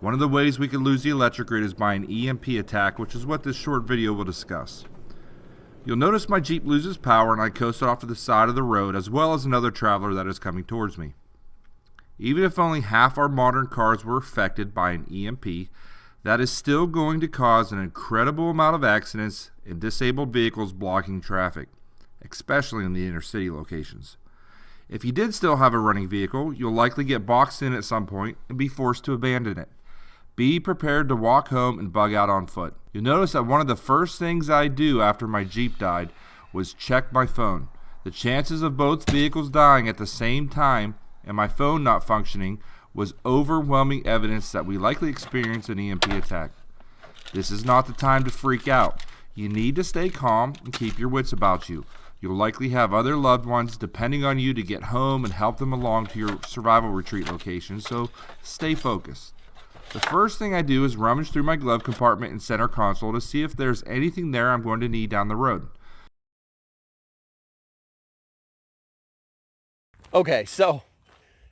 One of the ways we could lose the electric grid is by an EMP attack, which is what this short video will discuss. You'll notice my Jeep loses power and I coast off to the side of the road, as well as another traveler that is coming towards me. Even if only half our modern cars were affected by an EMP, that is still going to cause an incredible amount of accidents and disabled vehicles blocking traffic, especially in the inner city locations. If you did still have a running vehicle, you'll likely get boxed in at some point and be forced to abandon it. Be prepared to walk home and bug out on foot. You'll notice that one of the first things I do after my Jeep died was check my phone. The chances of both vehicles dying at the same time and my phone not functioning was overwhelming evidence that we likely experienced an EMP attack. This is not the time to freak out. You need to stay calm and keep your wits about you. You'll likely have other loved ones depending on you to get home and help them along to your survival retreat location, so stay focused. The first thing I do is rummage through my glove compartment and center console to see if there's anything there I'm going to need down the road. Okay, so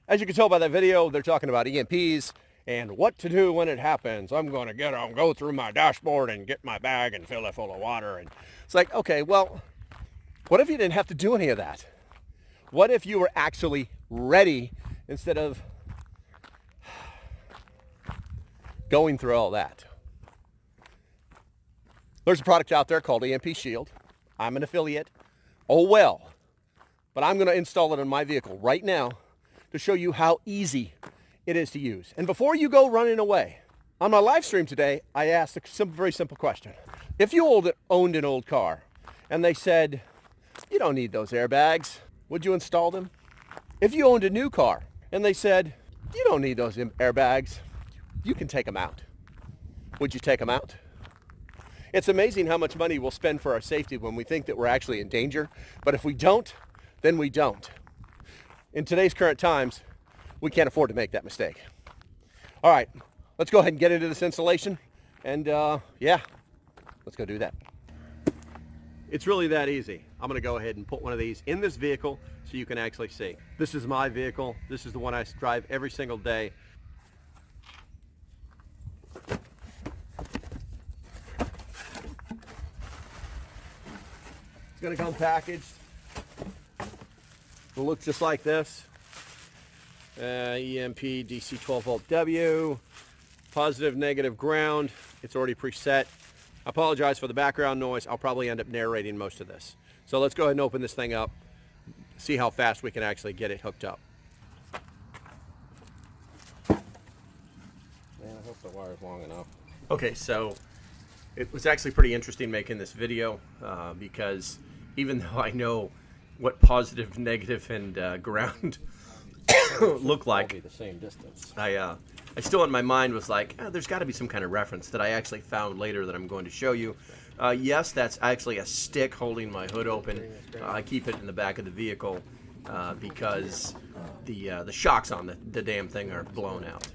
as you can tell by that video, they're talking about EMPs and what to do when it happens. I'm going to go through my dashboard and get my bag and fill it full of water. And it's like, okay, well, what if you didn't have to do any of that? What if you were actually ready instead of going through all that? There's a product out there called EMP Shield. I'm an affiliate. Oh well. But I'm going to install it in my vehicle right now to show you how easy it is to use. And before you go running away, on my live stream today, I asked a very simple question. If you owned an old car and they said, you don't need those airbags, would you install them? If you owned a new car and they said, you don't need those airbags, you can take them out, would you take them out? It's amazing how much money we'll spend for our safety when we think that we're actually in danger. But if we don't, then we don't. In today's current times, we can't afford to make that mistake. All right, let's go ahead and get into this installation. And yeah, let's go do that. It's really that easy. I'm gonna go ahead and put one of these in this vehicle so you can actually see. This is my vehicle. This is the one I drive every single day. It's gonna come packaged. It'll look just like this. EMP DC 12 volt W, positive, negative, ground. It's already preset. I apologize for the background noise. I'll probably end up narrating most of this. So let's go ahead and open this thing up, see how fast we can actually get it hooked up. Man, I hope the wire's long enough. Okay, so it was actually pretty interesting making this video because even though I know what positive, negative, and ground look like, be the same distance. I still in my mind was like, there's got to be some kind of reference that I actually found later that I'm going to show you. Yes, that's actually a stick holding my hood open. I keep it in the back of the vehicle because the shocks on the damn thing are blown out.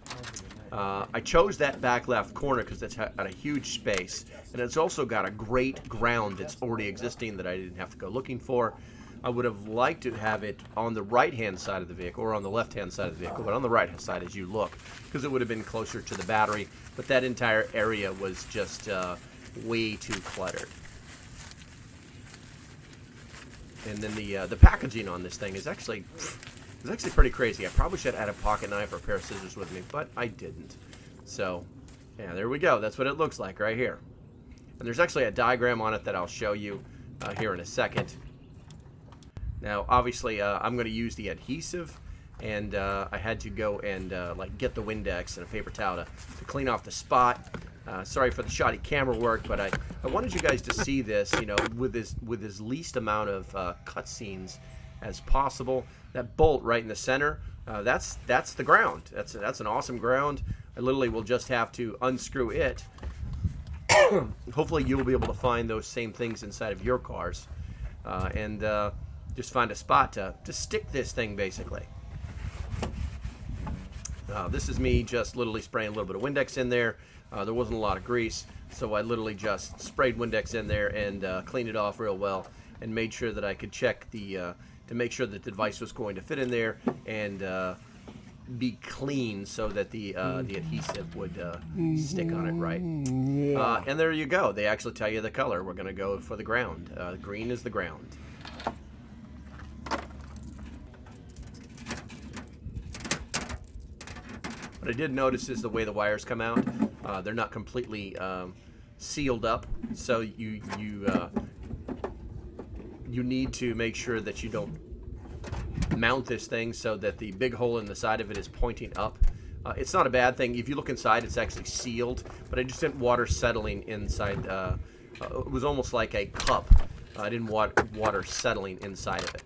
I chose that back left corner because it's got a huge space, and it's also got a great ground that's already existing that I didn't have to go looking for. I would have liked to have it on the right-hand side of the vehicle or on the left-hand side of the vehicle, but on the right-hand side as you look, because it would have been closer to the battery. But that entire area was just way too cluttered. And then the packaging on this thing is actually pretty crazy. I probably should have had a pocket knife or a pair of scissors with me, but I didn't. So, yeah, there we go. That's what it looks like right here. And there's actually a diagram on it that I'll show you here in a second. Now, obviously, I'm going to use the adhesive, and I had to go and like get the Windex and a paper towel to clean off the spot. Sorry for the shoddy camera work, but I wanted you guys to see this, you know, with as least amount of cutscenes as possible. That bolt right in the center, that's the ground. That's an awesome ground. I literally will just have to unscrew it. Hopefully, you'll be able to find those same things inside of your cars, and just find a spot to stick this thing, basically. This is me just literally spraying a little bit of Windex in there. There wasn't a lot of grease, so I literally just sprayed Windex in there and cleaned it off real well and made sure that I could check to make sure that the device was going to fit in there and be clean so that the adhesive would stick on it right. And there you go. They actually tell you the color. We're going to go for the ground. Green is the ground. What I did notice is the way the wires come out. They're not completely sealed up, so you need to make sure that you don't mount this thing so that the big hole in the side of it is pointing up. It's not a bad thing. If you look inside, it's actually sealed, but I just didn't water settling inside. It was almost like a cup. I didn't want water settling inside of it.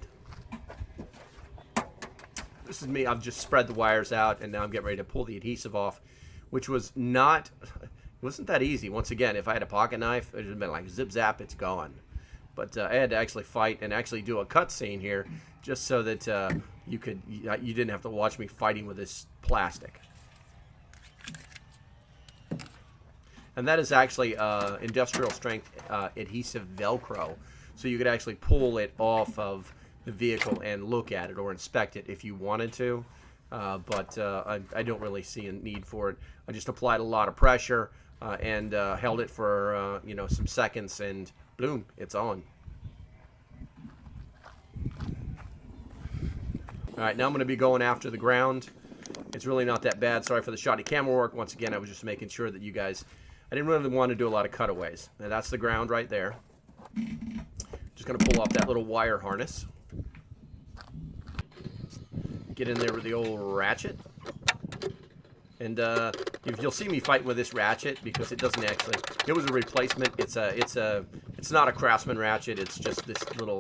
This is me. I've just spread the wires out, and now I'm getting ready to pull the adhesive off, which was not, it wasn't that easy. Once again, if I had a pocket knife, it would have been like zip zap, it's gone. But I had to actually fight and actually do a cut scene here, just so that you didn't have to watch me fighting with this plastic. And that is actually industrial strength adhesive Velcro, so you could actually pull it off of the vehicle and look at it or inspect it if you wanted to, but I don't really see a need for it. I just applied a lot of pressure and held it for some seconds, and boom, it's on. All right, now I'm going to be going after the ground. It's really not that bad. Sorry for the shoddy camera work. Once again, I was just making sure that you guys, I didn't really want to do a lot of cutaways. Now that's the ground right there. Just going to pull off that little wire harness. Get in there with the old ratchet. And you'll see me fighting with this ratchet because it doesn't actually, it was a replacement. It's not a Craftsman ratchet. It's just this little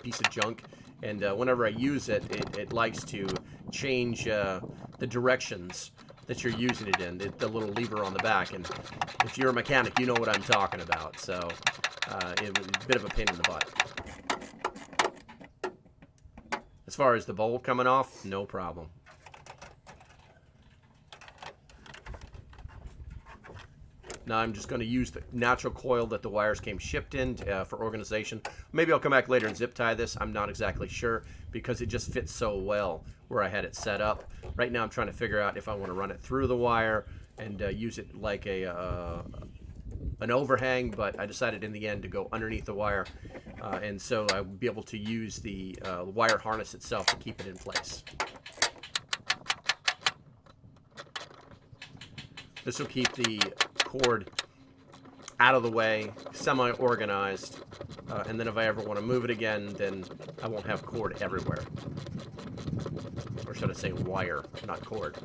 piece of junk. And whenever I use it, it likes to change the directions that you're using it in, the little lever on the back. And if you're a mechanic, you know what I'm talking about. So it was a bit of a pain in the butt. As far as the bolt coming off, no problem. Now I'm just going to use the natural coil that the wires came shipped in for organization. Maybe I'll come back later and zip tie this. I'm not exactly sure because it just fits so well where I had it set up. Right now I'm trying to figure out if I want to run it through the wire and use it like an overhang, but I decided in the end to go underneath the wire, and so I would be able to use the wire harness itself to keep it in place. This will keep the cord out of the way, semi-organized, and then if I ever want to move it again, then I won't have cord everywhere. Or should I say wire, not cord.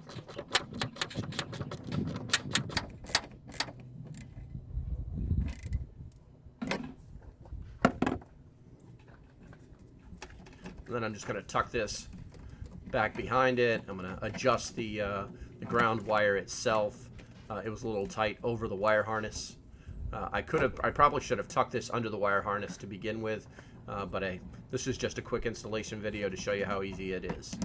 And then I'm just going to tuck this back behind it. I'm going to adjust the ground wire itself. It was a little tight over the wire harness. I probably should have tucked this under the wire harness to begin with, but this is just a quick installation video to show you how easy it is.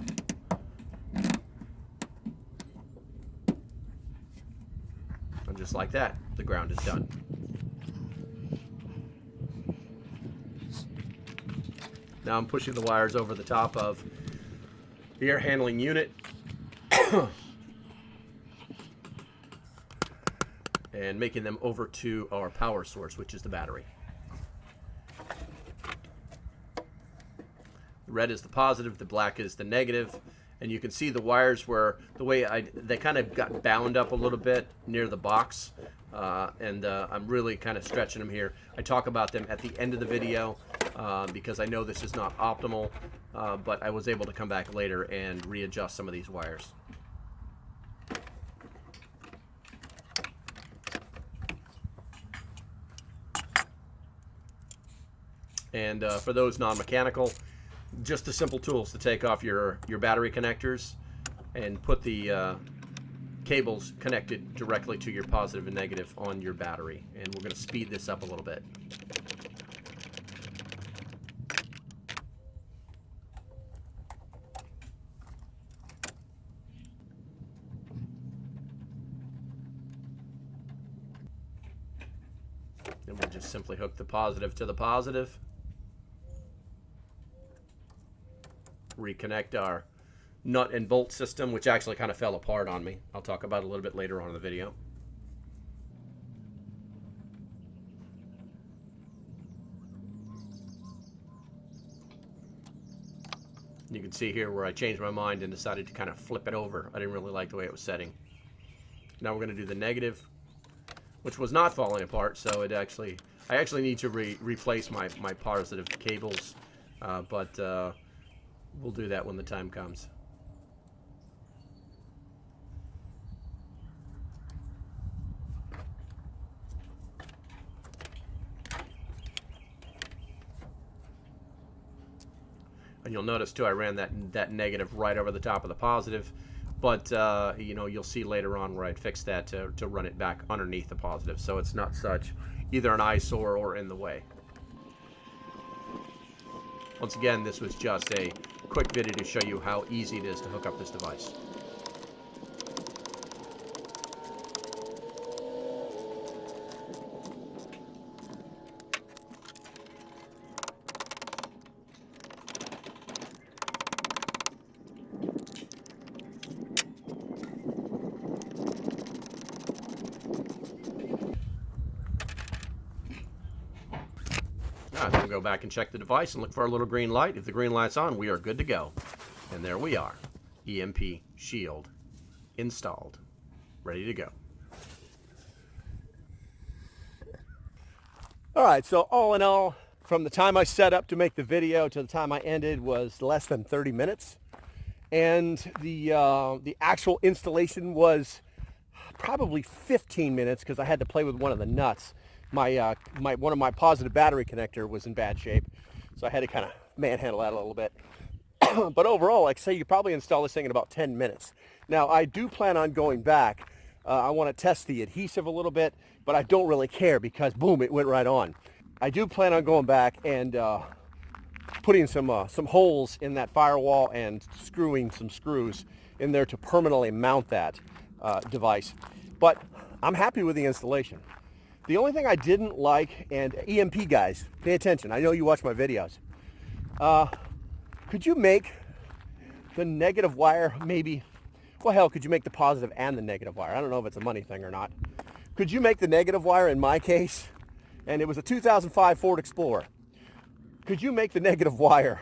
And just like that, the ground is done. Now I'm pushing the wires over the top of the air handling unit. And making them over to our power source, which is the battery. The red is the positive, the black is the negative, and you can see the wires were the way they kind of got bound up a little bit near the box, and I'm really kind of stretching them here. I talk about them at the end of the video because I know this is not optimal, but I was able to come back later and readjust some of these wires. And for those non-mechanical, just the simple tools to take off your battery connectors and put the cables connected directly to your positive and negative on your battery. And we're going to speed this up a little bit. And we'll just simply hook the positive to the positive. Reconnect our nut and bolt system, which actually kind of fell apart on me. I'll talk about it a little bit later on in the video. You can see here where I changed my mind and decided to kind of flip it over. I didn't really like the way it was setting. Now we're going to do the negative, which was not falling apart, so I actually need to replace my positive cables, but we'll do that when the time comes. And you'll notice too, I ran that negative right over the top of the positive, but you know, you'll see later on where I'd fix that to run it back underneath the positive, so it's not such either an eyesore or in the way. Once again, this was just a quick video to show you how easy it is to hook up this device. Alright, then we'll go back and check the device and look for our little green light. If the green light's on, we are good to go. And there we are. EMP Shield installed. Ready to go. Alright, so all in all, from the time I set up to make the video to the time I ended was less than 30 minutes. And the actual installation was probably 15 minutes because I had to play with one of the nuts. One of my positive battery connector was in bad shape, so I had to kind of manhandle that a little bit. But overall, like I say, you probably install this thing in about 10 minutes. Now, I do plan on going back. I want to test the adhesive a little bit, but I don't really care because, boom, it went right on. I do plan on going back and putting some holes in that firewall and screwing some screws in there to permanently mount that device. But I'm happy with the installation. The only thing I didn't like, and EMP guys, pay attention. I know you watch my videos. Could you make the negative wire maybe, well, hell, could you make the positive and the negative wire? I don't know if it's a money thing or not. Could you make the negative wire in my case, and it was a 2005 Ford Explorer, could you make the negative wire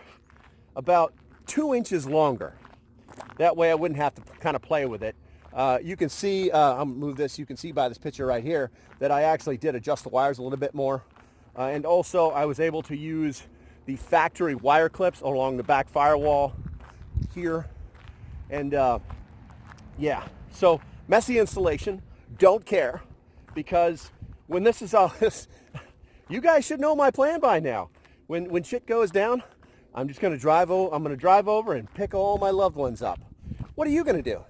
about 2 inches longer? That way I wouldn't have to kind of play with it. You can see, I'll move this, you can see by this picture right here that I actually did adjust the wires a little bit more. And also I was able to use the factory wire clips along the back firewall here. And yeah, so messy installation, don't care, because when this is all this, you guys should know my plan by now. When shit goes down, I'm just gonna drive over and pick all my loved ones up. What are you gonna do?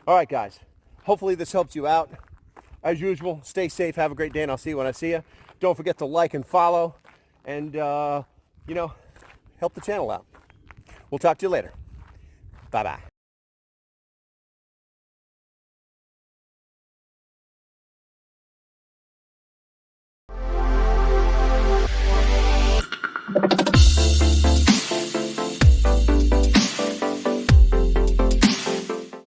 All right, guys, hopefully this helps you out. As usual, stay safe, have a great day, and I'll see you when I see you. Don't forget to like and follow, and, you know, help the channel out. We'll talk to you later. Bye-bye.